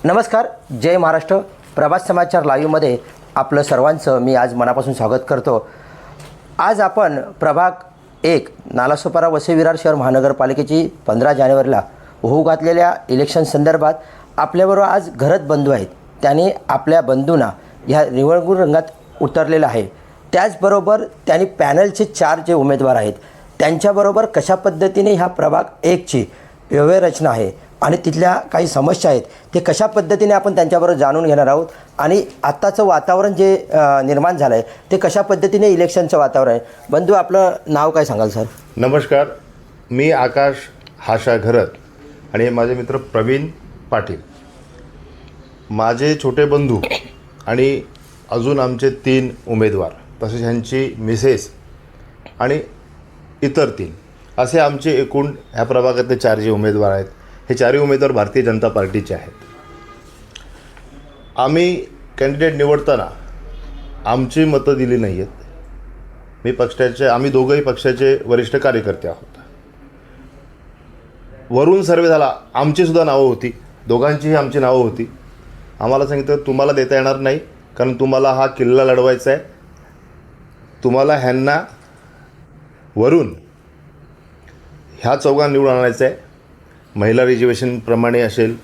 नमस्कार, जय महाराष्ट्र. प्रभात समाचार लाईव्हमध्ये आपलं सर्वांचं मी आज मनापासून स्वागत करतो. आज आपण प्रभाग 1 नालासोपारा वसई विरार शहर महानगरपालिकेची 15 जानेवारीला होऊ घातलेल्या इलेक्शन संदर्भात आपल्याबरोबर आज घरत बंधू आहेत. त्यांनी आपल्या बंधूंना ह्या निवडणूक रंगात उतरलेलं आहे. त्याचबरोबर त्यांनी पॅनलचे 4 जे उमेदवार आहेत त्यांच्याबरोबर कशा पद्धतीने ह्या प्रभाग 1ची व्यवहाररचना आहे आणि तिथल्या काही समस्या आहेत ते कशा पद्धतीने आपण त्यांच्याबरोबर जाणून घेणार आहोत. आणि आत्ताचं वातावरण जे निर्माण झालं आहे ते कशा पद्धतीने इलेक्शनचं वातावरण आहे. बंधू, आपलं नाव काय सांगाल सर? नमस्कार, मी आकाश हाशा घरत आणि हे माझे मित्र प्रवीण पाटील. माझे छोटे बंधू आणि अजून आमचे 3 उमेदवार तसेच ह्यांची मिसेस आणि इतर 3 असे आमचे एकूण ह्या प्रभागातले 4 जे उमेदवार आहेत. हे 4ही उमेदवार भारतीय जनता पार्टीचे आहेत. आम्ही कॅन्डिडेट निवडताना आमची मतं दिली नाही आहेत. आम्ही दोघंही पक्षाचे वरिष्ठ कार्यकर्ते आहोत. वरून सर्वे झाला, आमचीसुद्धा नावं होती, दोघांचीही आमची नावं होती. आम्हाला सांगितलं तुम्हाला देता येणार नाही कारण तुम्हाला हा किल्ला लढवायचा आहे. तुम्हाला ह्यांना वरून ह्या चौघांना निवडून आणायचं आहे. महिला रिझर्वेशनप्रमाणे असेल,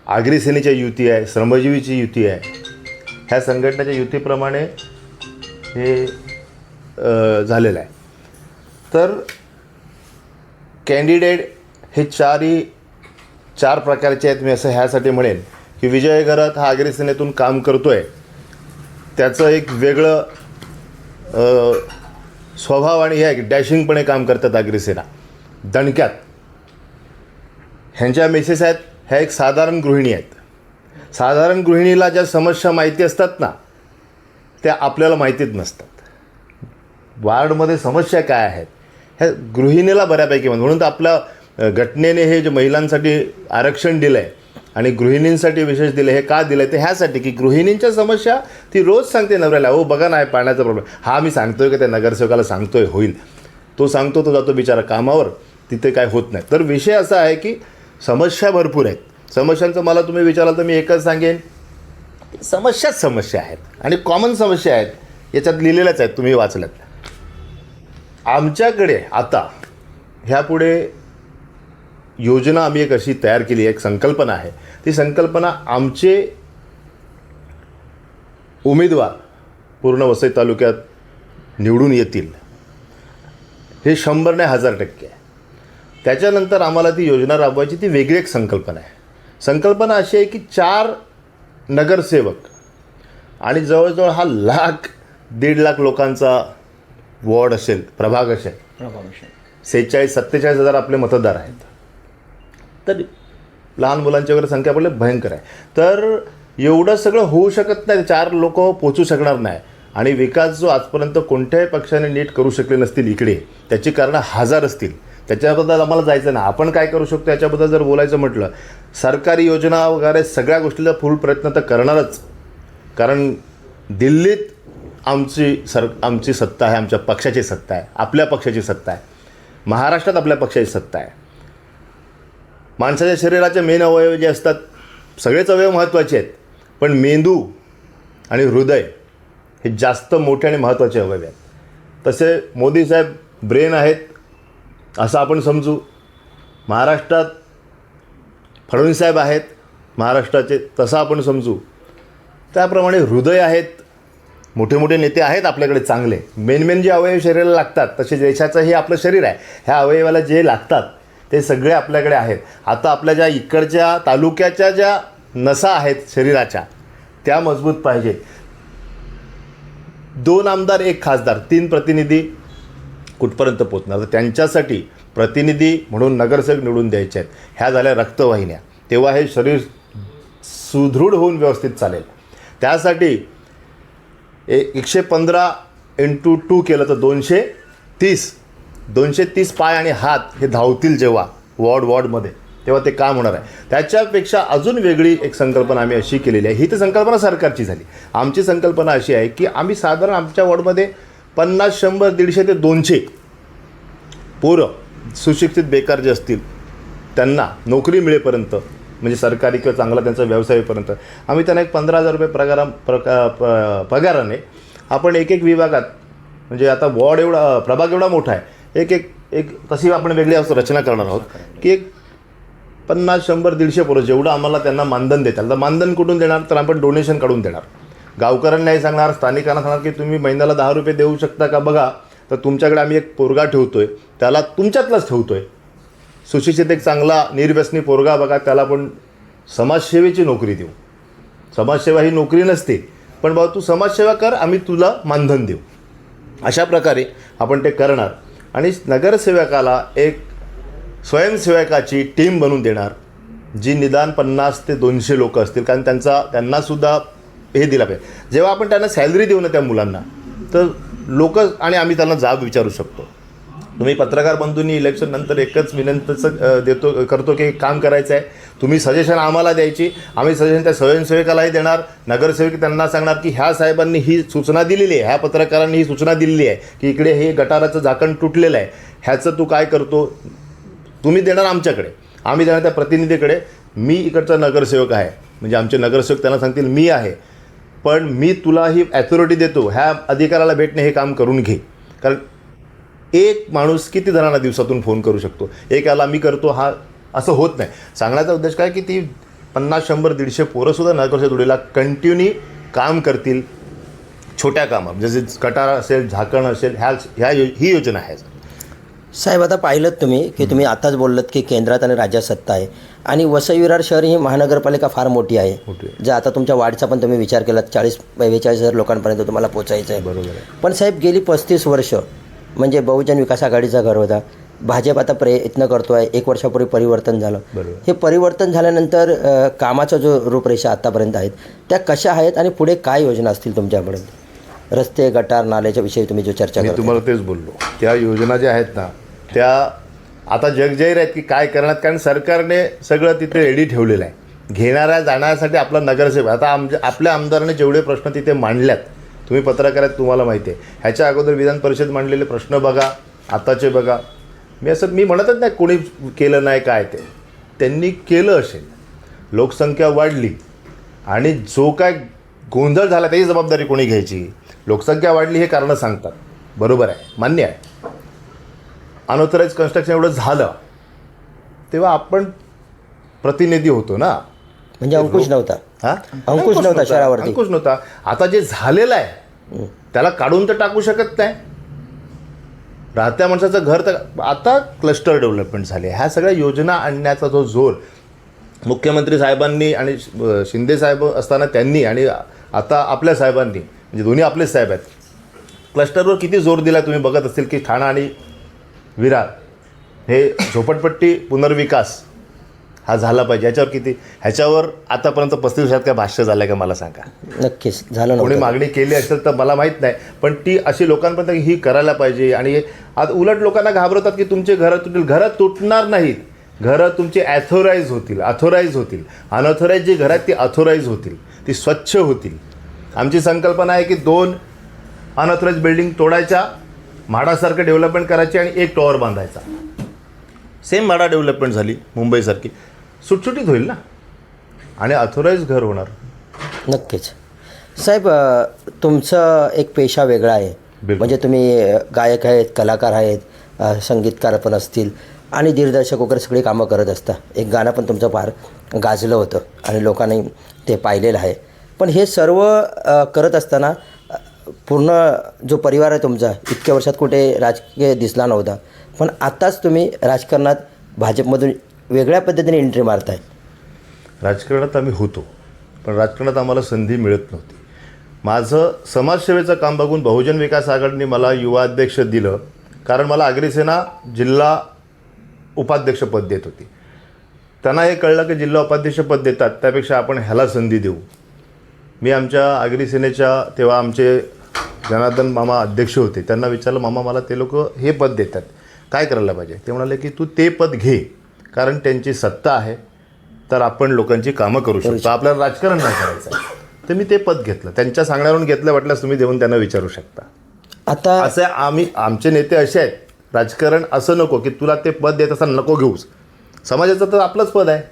आगरी सेनेच्या युती आहे, श्रमजीवीची युती आहे, ह्या संघटनेच्या युतीप्रमाणे हे झालेलं आहे. तर कॅन्डिडेट हे 4 प्रकारचे आहेत. मी असं ह्यासाठी म्हणेन की विजय घरात हा आगरी सेनेतून काम करतो आहे, त्याचं एक वेगळं स्वभाव आणि हे आहे की डॅशिंगपणे काम करतात आगरी सेना दणक्यात. ह्यांच्या मेसेस आहेत ह्या एक साधारण गृहिणी आहेत. साधारण गृहिणीला ज्या समस्या माहिती असतात ना त्या आपल्याला माहितीच नसतात. वार्डमध्ये समस्या काय आहेत ह्या गृहिणीला बऱ्यापैकी म्हणून तर आपल्या घटनेने हे जे महिलांसाठी आरक्षण दिलं आहे आणि गृहिणींसाठी विशेष दिलं हे का दिलं आहे ते ह्यासाठी की गृहिणींच्या समस्या ती रोज सांगते नवऱ्याला, हो बघा ना पाण्याचा प्रॉब्लेम. हा मी सांगतोय की त्या नगरसेवकाला सांगतोय होईल, तो सांगतो, तो जातो बिचारा कामावर, तिथे काय होत नाही. तर विषय असा आहे की समस्या भरपूर आहेत. समस्यांचं मला तुम्ही विचाराल तर मी एकच सांगेन, समस्या आहेत आणि कॉमन समस्या आहेत, याच्यात लिहिलेल्याच आहेत, तुम्ही वाचल्यात. आमच्याकडे आता ह्यापुढे योजना आम्ही एक अशी तयार केली, एक संकल्पना आहे. ती संकल्पना आमचे उमेदवार पूर्ण वसई तालुक्यात निवडून येतील हे 100 नाही 1000% आहे. त्याच्यानंतर आम्हाला ती योजना राबवायची, ती वेगळी एक संकल्पना आहे. संकल्पना अशी आहे की 4 नगरसेवक आणि जवळजवळ हा 1.5 लाख लोकांचा वॉर्ड असेल, प्रभाग असेल. 47-47 हजार आपले मतदार आहेत. तर लहान मुलांची वगैरे संख्या आपल्या भयंकर आहे. तर एवढं सगळं होऊ शकत नाही, 4 लोक पोचू शकणार नाही. आणि विकास जो आजपर्यंत कोणत्याही पक्षाने नीट करू शकले नसतील इकडे, त्याची कारणं 1000 असतील. त्याच्याबद्दल आम्हाला जायचं नाही. आपण काय करू शकतो याच्याबद्दल जर बोलायचं म्हटलं, सरकारी योजना वगैरे सगळ्या गोष्टीला फुल प्रयत्न तर करणारच. कारण दिल्लीत आमची सत्ता आहे, आमच्या पक्षाची सत्ता आहे, आपल्या पक्षाची सत्ता आहे. महाराष्ट्रात आपल्या पक्षाची सत्ता आहे. माणसाच्या शरीराचे मेन अवयव जे असतात, सगळेच अवयव महत्त्वाचे आहेत, पण मेंदू आणि हृदय हे जास्त मोठे आणि महत्त्वाचे अवयव आहेत. तसे मोदी साहेब ब्रेन आहेत असं आपण समजू. महाराष्ट्रात फडणवीस साहेब आहेत महाराष्ट्राचे, तसं आपण समजू. त्याप्रमाणे हृदय आहेत, मोठे मोठे नेते आहेत आपल्याकडे चांगले. मेन जे अवयव शरीराला लागतात, तसे देशाचं हे आपलं शरीर आहे, ह्या अवयवाला जे लागतात ते सगळे आपल्याकडे आहेत. आता आपल्या ज्या इकडच्या तालुक्याच्या ज्या नसा आहेत शरीराच्या त्या मजबूत पाहिजेत. 2 आमदार 1 खासदार 3 प्रतिनिधी कुठपर्यंत पोचणार. तर त्यांच्यासाठी प्रतिनिधी म्हणून नगरसेवक निवडून द्यायचे आहेत. ह्या झाल्या रक्तवाहिन्या. तेव्हा हे शरीर सुदृढ होऊन व्यवस्थित चालेल. त्यासाठी 115x2 केलं तर 230 पाय आणि हात हे धावतील जेव्हा वॉर्डमध्ये, तेव्हा ते काम होणार आहे. त्याच्यापेक्षा अजून वेगळी एक संकल्पना आम्ही अशी केलेली आहे. ही तर संकल्पना सरकारची झाली. आमची संकल्पना अशी आहे की आम्ही साधारण आमच्या वॉर्डमध्ये 50, 100, 150 ते 200 पोरं सुशिक्षित बेकार जे असतील त्यांना नोकरी मिळेपर्यंत म्हणजे सरकारी किंवा चांगला त्यांचा व्यवसाय होईपर्यंत आम्ही त्यांना एक 15,000 रुपये पगाराने आपण एक विभागात, म्हणजे आता वॉर्ड एवढा प्रभाग एवढा मोठा आहे, एक तशी आपण वेगळी रचना करणार आहोत की एक 50, 100, 150 पोरं जेवढं आम्हाला त्यांना मानधन देतात. तर मानधन कुठून देणार, तर आपण डोनेशन काढून देणार. गावकऱ्यांना नाही सांगणार, स्थानिकांना सांगणार की तुम्ही महिन्याला 10 रुपये देऊ शकता का बघा, तर तुमच्याकडे आम्ही एक पोरगा ठेवतोय, त्याला तुमच्यातलाच ठेवतोय, सुशिक्षित एक चांगला निर्व्यसनी पोरगा बघा, त्याला पण समाजसेवेची नोकरी देऊ. समाजसेवा ही नोकरी नसते, पण बाबा तू समाजसेवा कर, आम्ही तुला मानधन देऊ. अशा प्रकारे आपण ते करणार आणि नगरसेवकाला एक स्वयंसेवकाची टीम बनवून देणार, जी निदान 50 ते 200 लोक असतील, कारण त्यांनासुद्धा हे दिलं पाहिजे. जेव्हा आपण त्यांना सॅलरी देऊ ना त्या मुलांना, तर लोक आणि आम्ही त्यांना जाब विचारू शकतो. तुम्ही पत्रकार बंधूंनी इलेक्शन नंतर एकच विनंती करतो की काम करायचं आहे, तुम्ही सजेशन आम्हाला द्यायची, आम्ही सजेशन त्या स्वयंसेवकालाही देणार. नगरसेवक त्यांना सांगणार की ह्या साहेबांनी ही सूचना दिलेली आहे, ह्या पत्रकारांनी ही सूचना दिलेली आहे की इकडे हे गटाराचं झाकण तुटलेलं आहे, ह्याचं तू काय करतो, तुम्ही देणार आमच्याकडे, आम्ही देणार त्या प्रतिनिधीकडे. मी इकडचा नगरसेवक आहे, म्हणजे आमचे नगरसेवक त्यांना सांगतील मी आहे, पण मी तुला ही ॲथॉरिटी देतो, ह्या अधिकाराला भेटणे हे काम करून घे. कारण एक माणूस किती जणांना दिवसातून फोन करू शकतो, एक याला मी करतो, हा असं होत नाही. सांगण्याचा उद्देश काय की ती 50, 100, 150 पोरंसुद्धा नगरसेवक जोडीला कंटिन्यू काम करतील छोट्या कामात, जसे गटार असेल, झाकण असेल, ही योजना आहे. साहेब, आता पाहिलं तुम्ही की तुम्ही आताच बोललात की केंद्रात आणि राज्यात सत्ता आहे आणि वसई विरार शहर ही महानगरपालिका फार मोठी आहे. जे आता तुमच्या वार्डचा पण तुम्ही विचार केलात, 40-45 लोकांपर्यंत तुम्हाला पोचायचं आहे. बरोबर आहे. पण साहेब, गेली 35 वर्ष म्हणजे बहुजन विकास आघाडीचा घर होता, भाजप आता प्रयत्न करतो आहे, 1 वर्षापूर्वी परिवर्तन झालं. हे परिवर्तन झाल्यानंतर कामाचा जो रूपरेषा आत्तापर्यंत आहेत त्या कशा आहेत आणि पुढे काय योजना असतील तुमच्यापर्यंत? रस्ते, गटार, नाल्याच्या विषयी तुम्ही जो चर्चा मी करता, तुम्हाला तेच बोललो, त्या योजना ज्या आहेत ना त्या आता जगजाहीर आहेत की काय करणार, कारण सरकारने सगळं तिथे रेडी ठेवलेलं आहे. घेणाऱ्या जाण्यासाठी आपला नगरसेवक, आता आपल्या आमदाराने जेवढे प्रश्न तिथे मांडल्यात, तुम्ही पत्रकार आहेत तुम्हाला माहिती आहे, ह्याच्या अगोदर विधान परिषद मांडलेले प्रश्न बघा, आताचे बघा. मी म्हणतच नाही कोणी केलं नाही काय, ते त्यांनी केलं असेल. लोकसंख्या वाढली आणि जो काय गोंधळ झाला त्याची जबाबदारी कोणी घ्यायची? लोकसंख्या वाढली हे कारणं सांगतात, बरोबर आहे, मान्य आहे. अनऑथराईज कन्स्ट्रक्शन एवढं झालं तेव्हा आपण प्रतिनिधी होतो ना, म्हणजे अंकुश नव्हता. अंकुश नव्हता शहरावरती, अंकुश नव्हता. आता जे झालेलं आहे त्याला काढून तर टाकू शकत नाही. राहत्या माणसाचं घर तर आता क्लस्टर डेव्हलपमेंट झाले, ह्या सगळ्या योजना आणण्याचा जो जोर मुख्यमंत्री साहेबांनी आणि शिंदे साहेब असताना त्यांनी आणि आता आपल्या साहेबांनी, म्हणजे दोन्ही आपलेच साहेब आहेत, क्लस्टरवर किती जोर दिला तुम्ही बघत असतील की ठाणा आणि विरार हे झोपडपट्टी पुनर्विकास हा झाला पाहिजे. ह्याच्यावर आतापर्यंत 35 वर्षात काय भाष्य झालं आहे का मला सांगा? नक्कीच झालं. कोणी मागणी केली असेल तर मला माहीत नाही, पण ती अशी लोकांपर्यंत ही करायला पाहिजे. आणि आज उलट लोकांना घाबरवतात की तुमचे घरं तुटतील. घरं तुटणार नाहीत, घरं तुमची अथोराईज होतील. अनऑथोराईज जी घरं आहेत ती अथोराईज होतील, ती स्वच्छ होतील. आमची संकल्पना आहे की 2 अनऑथोराईज बिल्डिंग तोडायच्या, म्हाडासारखं डेव्हलपमेंट करायची आणि एक टॉवर बांधायचा. सेम म्हाडा डेव्हलपमेंट झाली मुंबईसारखी, सुटसुटीत होईल ना आणि अथोराईज घर होणार. नक्कीच. साहेब, तुमचं एक पेशा वेगळा आहे. म्हणजे तुम्ही गायक आहेत, कलाकार आहेत, संगीतकार पण असतील आणि दिग्दर्शक वगैरे सगळी कामं करत असता. एक गाणं पण तुमचं फार गाजलं होतं आणि लोकांनी ते पाहिलेलं आहे. पण हे सर्व करत असताना पूर्ण जो परिवार आहे तुमचा इतक्या वर्षात कुठे राजकीय दिसला नव्हता, पण आत्ताच तुम्ही राजकारणात भाजपमधून वेगळ्या पद्धतीने एंट्री मारताय. राजकारणात आम्ही होतो, पण राजकारणात आम्हाला संधी मिळत नव्हती. माझं समाजसेवेचं काम बघून बहुजन विकास आघाडीने मला युवा अध्यक्ष दिलं, कारण मला अग्रिसेना जिल्हा उपाध्यक्षपद देत होती. त्यांना हे कळलं की जिल्हा उपाध्यक्षपद देतात त्यापेक्षा आपण ह्याला संधी देऊ. मी आमच्या अग्रिसेनेच्या तेव्हा आमचे जनार्दन मामा अध्यक्ष होते, त्यांना विचारलं, मामा मला ते लोक हे पद देतात, काय करायला पाहिजे? ते म्हणाले की तू ते पद घे, कारण त्यांची सत्ता आहे, तर आपण लोकांची कामं करू शकतो, आपल्याला राजकारण नाही करायचं. तर मी ते पद घेतलं, त्यांच्या सांगण्यावरून घेतलं. वाटल्यास तुम्ही देऊन त्यांना विचारू शकता. आता असे आमचे नेते असे आहेत, राजकारण असं नको की तुला ते पद देत असताना नको घेऊस, समाजाचं तर आपलंच पद आहे.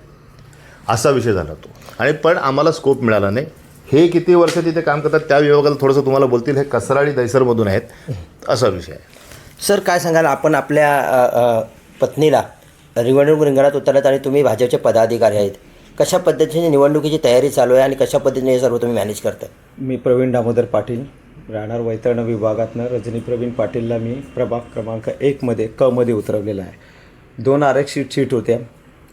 असा विषय झाला तो. आणि पण आम्हाला स्कोप मिळाला नाही. हे किती वर्ष तिथे काम करतात त्या विभागाला थोडंसं तुम्हाला बोलतील. हे कसराळी दैसरमधून आहेत, असा विषय आहे. सर काय सांगाल, आपण आपल्या पत्नीला निवडणूक रिंगणात उतरलात आणि तुम्ही भाजपचे पदाधिकारी आहेत, कशा पद्धतीने निवडणुकीची तयारी चालू आहे आणि कशा पद्धतीने हे सर्व तुम्ही मॅनेज करताय? मी प्रवीण दामोदर पाटील, राहणार वैतरणा विभागातनं रजनी प्रवीण पाटीलला मी प्रभाग क्रमांक 1मध्ये मध्ये उतरवलेला आहे. 2 आरक्षित सीट होत्या,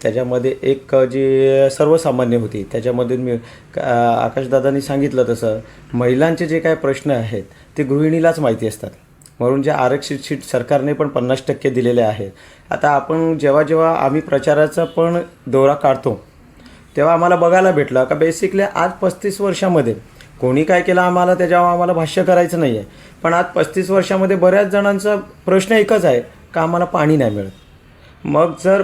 त्याच्यामध्ये एक जी सर्वसामान्य होती, त्याच्यामधून मी आकाशदादांनी सांगितलं तसं महिलांचे जे काय प्रश्न आहेत ते गृहिणीलाच माहिती असतात, म्हणून जे आरक्षित सीट सरकारने पण 50% दिलेले आहेत. आता आपण जेव्हा आम्ही प्रचाराचा पण दौरा काढतो तेव्हा आम्हाला बघायला भेटलं का बेसिकली आज 35 वर्षामध्ये कोणी काय केलं आम्हाला त्याच्यावर आम्हाला भाष्य करायचं नाही आहे, पण आज 35 वर्षामध्ये बऱ्याच जणांचा प्रश्न एकच आहे का आम्हाला पाणी नाही मिळत. मग जर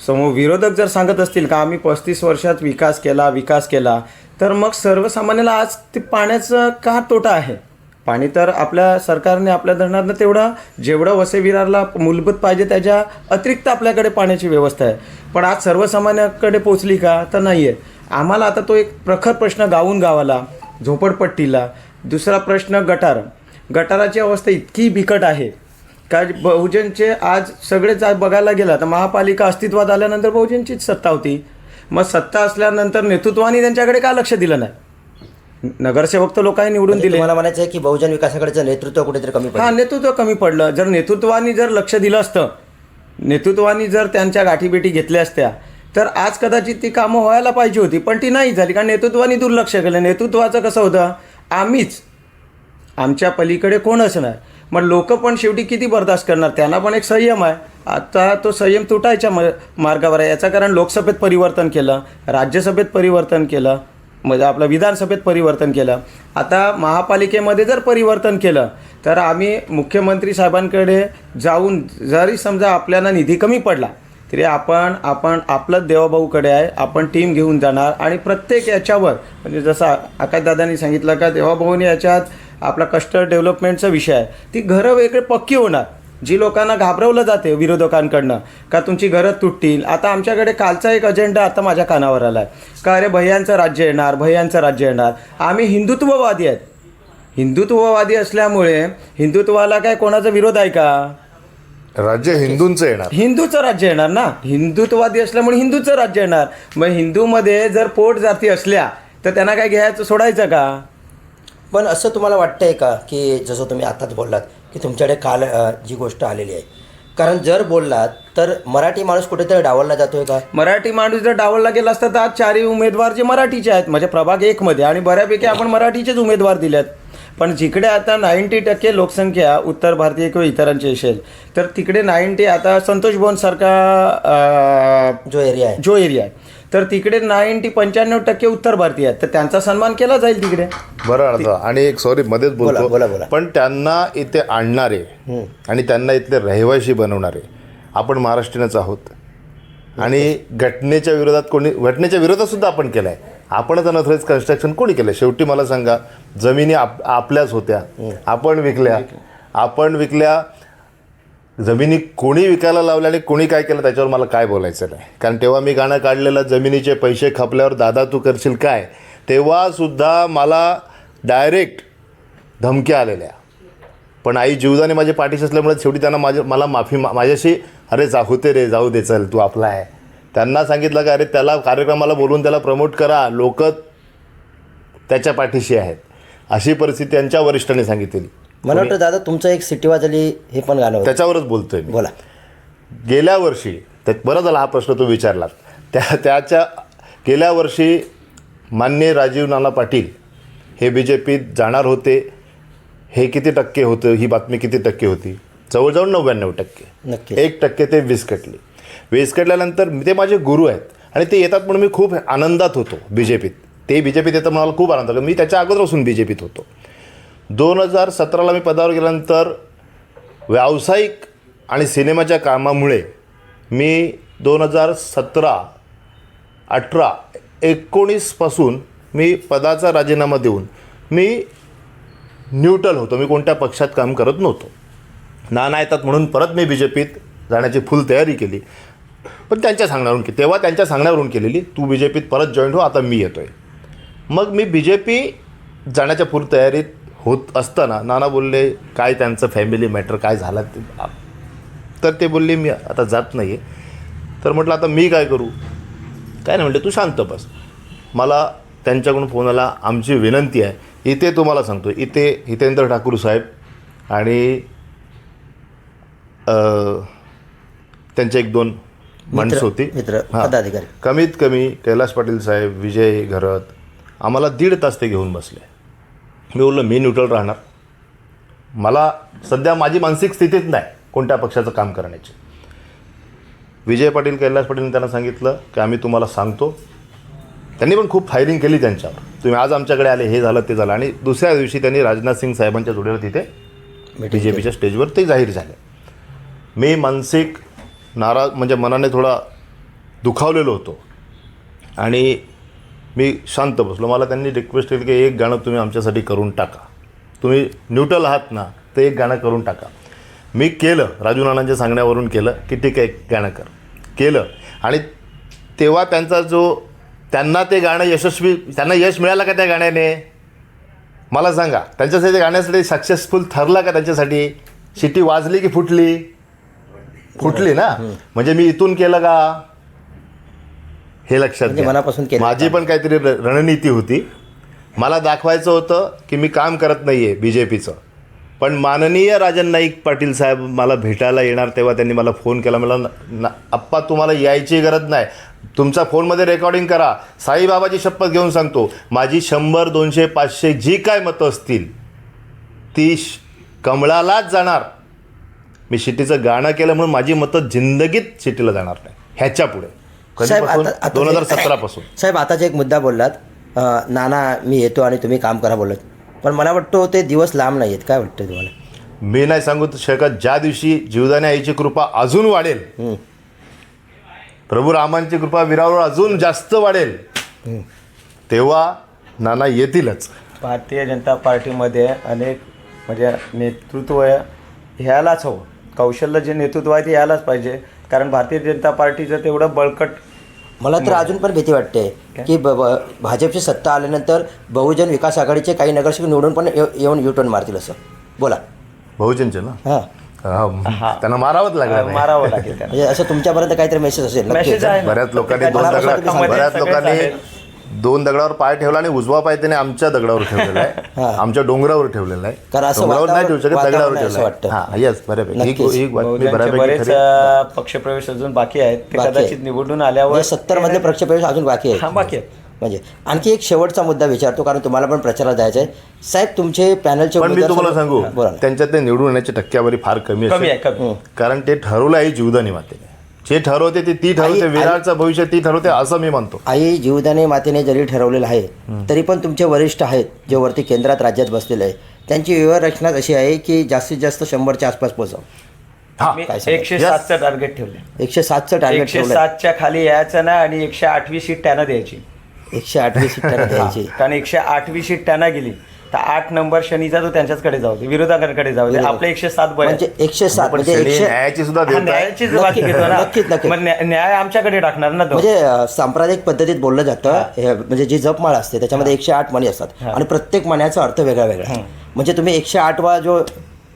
विरोधक जर सांगत असतील का आम्ही 35 वर्षात विकास केला, तर मग सर्वसामान्याला आज ते पाण्याचं का तोटा आहे? पाणी तर आपल्या सरकारने आपल्या धरणातनं जेवढं वसई विरारला मूलभूत पाहिजे त्याच्या अतिरिक्त आपल्याकडे पाण्याची व्यवस्था आहे, पण आज सर्वसामान्याकडे पोचली का? तर नाही आहे. आम्हाला आता तो एक प्रखर प्रश्न गावाला, झोपडपट्टीला. दुसरा प्रश्न गटाराची अवस्था इतकी बिकट आहे का बहुजनचे आज सगळे बघायला गेला तर महापालिका अस्तित्वात आल्यानंतर बहुजनचीच सत्ता होती. मग सत्ता असल्यानंतर नेतृत्वाने त्यांच्याकडे का लक्ष दिलं नाही? नगरसेवक तर लोकांनी निवडून दिले. मला म्हणायचं आहे की बहुजन विकासाकडचं नेतृत्व कुठेतरी कमी पडलं. नेतृत्व कमी पडलं. जर नेतृत्वानी जर लक्ष दिलं असतं, नेतृत्वानी जर त्यांच्या गाठीभेटी घेतल्या असत्या तर आज कदाचित ती कामं व्हायला पाहिजे होती, पण ती नाही झाली कारण नेतृत्वानी दुर्लक्ष केलं. नेतृत्वाचं कसं होतं, आम्हीच, आमच्या पलीकडे कोणच नाही. मग लोक पण शेवटी किती बर्दाश्त करणार? त्यांना पण एक संयम आहे. आता तो संयम तुटायच्या मार्गावर आहे. याचं कारण लोकसभेत परिवर्तन केलं, राज्यसभेत परिवर्तन केलं, म्हणजे आपलं विधानसभेत परिवर्तन केलं. आता महापालिकेमध्ये जर परिवर्तन केलं तर आम्ही मुख्यमंत्री साहेबांकडे जाऊन जरी समजा आपल्याला निधी कमी पडला तरी आपण आपलं देवाभाऊकडे आहे, आपण टीम घेऊन जाणार आणि प्रत्येक याच्यावर म्हणजे जसं आकाशदादांनी सांगितलं का देवाभाऊने याच्यात आपला कस्टर डेव्हलपमेंटचा विषय आहे, ती घरं वेगळे पक्की होणार. जी लोकांना घाबरवलं जाते विरोधकांकडनं का तुमची घरं तुटतील. आता आमच्याकडे कालचा एक अजेंडा आता माझ्या कानावर आला आहे का अरे भैयांचं राज्य येणार. आम्ही हिंदुत्ववादी आहेत. हिंदुत्ववादी असल्यामुळे हिंदुत्वाला काय कोणाचा विरोध आहे का? राज्य हिंदूंचं येणार, हिंदूचं राज्य येणार ना. हिंदुत्ववादी असल्यामुळे हिंदूचं राज्य येणार. मग हिंदूमध्ये जर पोट जाती असल्या तर त्यांना काय घ्यायचं, सोडायचं का? पण असं तुम्हाला वाटतंय का की जसं तुम्ही आताच बोललात की तुमच्याकडे काल जी गोष्ट आलेली आहे, कारण जर बोललात तर मराठी माणूस कुठेतरी डावलला जातोय का? मराठी माणूस जर डावलला गेला असता तर आज 4 उमेदवार जे मराठीचे आहेत म्हणजे प्रभाग 1मध्ये आणि बऱ्यापैकी आपण मराठीचेच उमेदवार दिलेत. पण जिकडे आता 90% लोकसंख्या उत्तर भारतीय किंवा इतरांची असेल तर तिकडे 90 आता संतोष भवन सारखा जो एरिया आहे तर तिकडे 95% उत्तर भारतीय आहेत, तर त्यांचा सन्मान केला जाईल तिकडे. बरं अर्थ. आणि एक सॉरी मध्येच बोलतो, बोला. पण त्यांना इथे आणणारे आणि त्यांना इथले रहिवासी बनवणारे आपण महाराष्ट्रीयनच आहोत. आणि घटनेच्या विरोधात सुद्धा आपण केलं आहे. आपणच अनऑथराईज कन्स्ट्रक्शन कोणी केलं? शेवटी मला सांगा, जमिनी आपल्याच होत्या, आपण विकल्या. जमिनी कोणी विकायला लावल्या आणि कोणी काय केलं त्याच्यावर मला काय बोलायचं नाही. कारण तेव्हा मी गाणं काढलेलं जमिनीचे पैसे खपल्यावर दादा तू करशील काय, तेव्हासुद्धा मला डायरेक्ट धमक्या आलेल्या. पण आई जीवदाने माझ्या पाठीशी असल्यामुळे शेवटी त्यांना मला माझ्याशी अरे जाऊ दे चल तू आपला आहे. त्यांना सांगितलं का अरे त्याला कार्यक्रमाला बोलून त्याला प्रमोट करा, लोक त्याच्या पाठीशी आहेत. अशी परिस्थिती त्यांच्या वरिष्ठांनी सांगितलेली. मला वाटतं दादा तुमचं एक सिटी वाजली हे पण गाणं होतं. त्याच्यावरच बोलतोय मी. बोला. गेल्या वर्षी बरं झाला हा प्रश्न तू विचारलात. त्याच्या गेल्या वर्षी माननीय राजीव नाना पाटील हे BJPत जाणार होते. हे किती टक्के होतं, ही बातमी किती टक्के होती? जवळजवळ 99%. नक्की 1% ते विस्कटल्यानंतर ते माझे गुरु आहेत आणि ते येतात म्हणून मी खूप आनंदात होतो BJPत. ते BJPत येतं मला खूप आनंद झाला. मी त्याच्या अगोदरपासून BJPत होतो. 2017ला मी पदावर गेल्यानंतर व्यावसायिक आणि सिनेमाच्या कामामुळे मी 2017, 18, 19पासून मी पदाचा राजीनामा देऊन मी न्यूट्रल होतो. मी कोणत्या पक्षात काम करत नव्हतो. नाना येतात म्हणून परत मी BJPत जाण्याची फुल तयारी केली. पण त्यांच्या सांगण्यावरून तेव्हा त्यांच्या सांगण्यावरून केलेली, तू BJPत परत जॉईन हो, आता मी येतो आहे. मग मी BJP जाण्याच्या पूर्वतयारीत होत असताना नाना बोलले काय त्यांचं फॅमिली मॅटर काय झालं ते, तर ते बोलले मी आता जात नाही आहे. तर म्हटलं आता मी काय करू, काय नाही म्हटलं तू शांत बस. मला त्यांच्याकडून फोन आला, आमची विनंती आहे, इथे तुम्हाला सांगतो, इथे हितेंद्र ठाकूर साहेब आणि त्यांचे 1-2 माणसं होती, मित्र हां. पदाधिकारी. कमीत कमी कैलास पाटील साहेब, विजय घरत, आम्हाला 1.5 तास ते घेऊन बसले. मी बोललो मी न्यूट्रल राहणार, मला सध्या माझी मानसिक स्थितीच नाही कोणत्या पक्षाचं काम करण्याची. विजय पाटील, कैलास पाटील त्यांना सांगितलं की आम्ही तुम्हाला सांगतो. त्यांनी पण खूप फायरिंग केली त्यांच्यावर, तुम्ही आज आमच्याकडे आले, हे झालं ते झालं. आणि दुसऱ्या दिवशी त्यांनी राजनाथ सिंग साहेबांच्या जोडीला तिथे BJPच्या स्टेजवर ते जाहीर झाले. मी मानसिक नाराज म्हणजे मनाने थोडा दुखावलेलो होतो आणि मी शांत बसलो. मला त्यांनी रिक्वेस्ट केली की एक गाणं तुम्ही आमच्यासाठी करून टाका, तुम्ही न्यूट्रल आहात ना, तर एक गाणं करून टाका. मी केलं, राजू नानांच्या सांगण्यावरून केलं की ठीक आहे गाणं कर, केलं. आणि तेव्हा त्यांना ते गाणं यशस्वी, त्यांना यश मिळालं का त्या गाण्याने, मला सांगा. त्यांच्यासाठी गाण्यासाठी सक्सेसफुल ठरला का, त्यांच्यासाठी शिटी वाजली की फुटली, फुटली ना. म्हणजे मी इथून केलं का हे लक्षात म्हणजे घ्या. मनापासून केलं. माझी पण काहीतरी रणनीती होती. मला दाखवायचं होतं की मी काम करत नाही आहे BJPचं. पण माननीय राजन नाईक पाटील साहेब मला भेटायला येणार तेव्हा त्यांनी मला फोन केला. मला आप्पा तुम्हाला यायची गरज नाही, तुमचा फोनमध्ये रेकॉर्डिंग करा, साईबाबाची शपथ घेऊन सांगतो, माझी 100, 200, 500 जी काय मतं असतील ती कमळालाच जाणार. मी शिटीचं गाणं केलं म्हणून माझी मतं जिंदगीत शिटीला जाणार नाही ह्याच्या पुढे. साहेब, कधीपासून? आता 2017 पासून. साहेब, आताच एक मुद्दा बोललात, नाना मी येतो आणि तुम्ही काम करा बोलत, पण मला वाटतं ते दिवस लांब नाही आहेत. काय वाटतं तुम्हाला? मी नाही सांगू शकत. ज्या दिवशी जीवदानी आईची कृपा अजून वाढेल, प्रभू रामांची कृपा वीरावर अजून जास्त वाढेल, तेव्हा नाना येतीलच. भारतीय जनता पार्टीमध्ये अनेक म्हणजे नेतृत्व ह्यालाच हवं, कौशल्य जे नेतृत्व आहे ते यायलाच पाहिजे. कारण भारतीय जनता पार्टीचं तेवढं बळकट. मला तर अजून पण भीती वाटते की भाजपची सत्ता आल्यानंतर बहुजन विकास आघाडीचे काही नगरसेवक निवडून पण येऊन युटर्न मारतील असं बोला. बहुजनचे ना, हां, त्यांना मारावंच लागलं. मारावं लागेल त्यांना. म्हणजे असं तुमच्यापर्यंत काहीतरी मेसेज असेल नक्कीच. मेसेज आहे. बऱ्याच लोकांनी दोन दगडावर पाय ठेवला आणि उजवा पाय त्याने आमच्या दगडावर ठेवलेला आहे, आमच्या डोंगरावर ठेवलेला आहे. कारण असं डोंगरावर नाही ठेवू शकत, वातावरण दगडावर आहे असं ठेवलं वाटतं. आहे. येस, बऱ्यापैकी ही बातमी बहुजनचे बऱ्यापैकी बरेच खरी आहे. पक्षप्रवेश अजून बाकी आहेत, ते बाकी कदाचित आहेत. निवडून आल्यावर म्हणजे 70 मधले प्रक्षेपवेश अजून बाकी हा आहे. बाकी आहेत. म्हणजे आणखी एक शेवटचा मुद्दा विचारतो, कारण तुम्हाला पण प्रचारात जायचं आहे. साहेब, तुमचे पॅनलचे पण मी तुम्हाला सांगू, बोला ना. त्यांच्यात ते निवडून येण्याची टक्केवारी फार कमी कमी आहे, असते. कमी. कारण ते ठरवलं आहे जीवदानी मातेने, जे ठरवते ती ठरवते, विरारचं भविष्य ती ठरवते असं मी म्हणतो. आई जीवदानी मातेने जरी ठरवलेलं आहे तरी पण तुमचे वरिष्ठ आहेत जे वरती केंद्रात राज्यात बसलेले आहे, त्यांची व्यवहाररचना अशी आहे की जास्तीत जास्त 100च्या आसपास पोहोचावं. हा, मी काय सांगाल? 107चं टार्गेट ठेवले. 107चं टार्गेट ठेवलं. 107च्या खाली यायचं ना आणि 108वी सीट त्यांना द्यायची. 108वी सीटांना द्यायची. कारण 108वी सीट त्यांना गेली तर 8 नंबर शनीचा तो त्यांच्याचकडे जाऊ दे, विरोधकांकडे जाऊ दे. आपले 107 बरे म्हणजे 107 पण म्हणजे शनी 100 न्यायाची सुद्धा हा, देवता आहे. न्यायाचीच बाकी घेतो ना. नक्कीच, नक्कीच. मग न्याय आमच्याकडे टाकणार ना तो. म्हणजे सांप्रदायिक पद्धतीत बोललं जातं, म्हणजे जी जपमाळ असते त्याच्यामध्ये 108 मणी असतात आणि प्रत्येक मण्याचा अर्थ वेगळा वेगळा. म्हणजे तुम्ही 108वा जो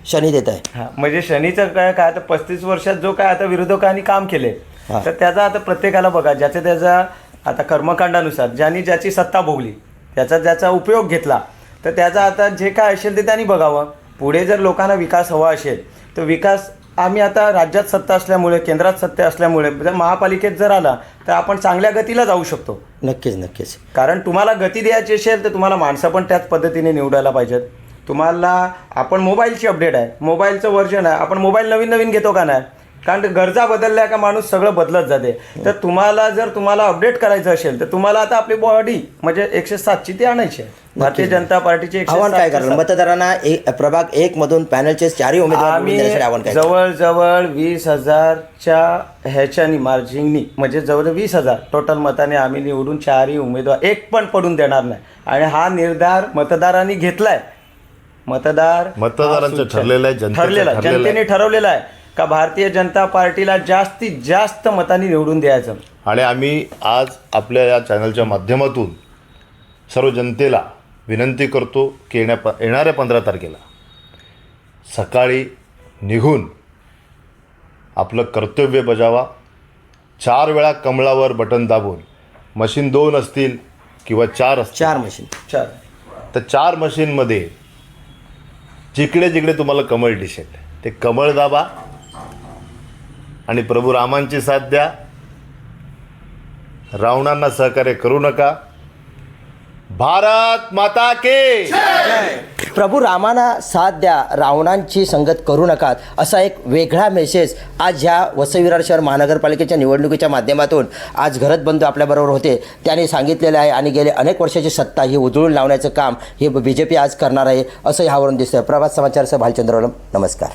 शनी देत आहे, हा, म्हणजे शनीचं काय आता 35 वर्षात जो काय आता विरोधकांनी काम केले तर त्याचा आता प्रत्येकाला बघा, ज्याच्या त्याचा आता कर्मकांडानुसार ज्यांनी ज्याची सत्ता भोगली ज्याचा उपयोग घेतला तर त्याचा आता जे काय असेल ते त्यांनी बघावं. पुढे जर लोकांना विकास हवा असेल तर विकास आम्ही आता राज्यात सत्ता असल्यामुळे, केंद्रात सत्ता असल्यामुळे जर महापालिकेत जर आला तर आपण चांगल्या गतीला जाऊ शकतो. नक्कीच नक्कीच. कारण तुम्हाला गती द्यायची असेल तर तुम्हाला माणसं पण त्याच पद्धतीने निवडायला पाहिजेत. तुम्हाला आपण मोबाईलची अपडेट आहे, मोबाईलचं व्हर्जन आहे, आपण मोबाईल नवीन नवीन घेतो का नाही? कारण गरजा बदलल्या का माणूस सगळं बदलत जाते. तर तुम्हाला अपडेट करायचं असेल तर तुम्हाला आता आपली बॉडी म्हणजे 107ची ती आणायची आहे. भारतीय जनता पार्टीची आव्हान काय करणार मतदारांना? प्रभाग 1 मधून पॅनलचे 4 उमेदवार निवडून आम्ही देण्यासाठी आव्हान काय? जवळजवळ 20,000च्या ह्याच्यानी मार्जिंगनी म्हणजे जवळ 20,000 टोटल मताने आम्ही निवडून 4ही उमेदवार एक पण पडून देणार नाही. आणि हा निर्धार मतदारांनी घेतलाय. मतदारांचं ठरलेलं आहे, जनतेने ठरवलेलं आहे. का भारतीय जनता पार्टीला जास्तीत जास्त मतांनी निवडून द्यायचं. आणि आम्ही आज आपल्या या चॅनलच्या माध्यमातून सर्व जनतेला विनंती करतो की येणाऱ्या 15 तारखेला सकाळी निघून आपलं कर्तव्य बजावा. 4 वेळा कमळावर बटन दाबून, मशीन 2 असतील किंवा 4 असतील, 4 मशीन. 4 तर 4 मशीनमध्ये जिकडे जिकडे तुम्हाला कमळ दिसेल ते कमळ दाबा आणि प्रभू रामांची साथ द्या. रावणांना सहकार्य करू नका. भारत माता के. प्रभू रामाना साथ द्या, रावणांची संगत करू नका, असा एक वेगळा मेसेज आज ह्या वसई विरार शहर महानगरपालिकेच्या निवडणुकीच्या माध्यमातून आज घरत बंधू आपल्याबरोबर होते. त्यांनी सांगितलेलं आहे आणि गेले अनेक वर्षाची सत्ता ही उधळून लावण्याचं काम हे BJP आज करणार आहे असं ह्यावरून दिसतं. प्रभात समाचारचं भालचंद्रवलम. नमस्कार.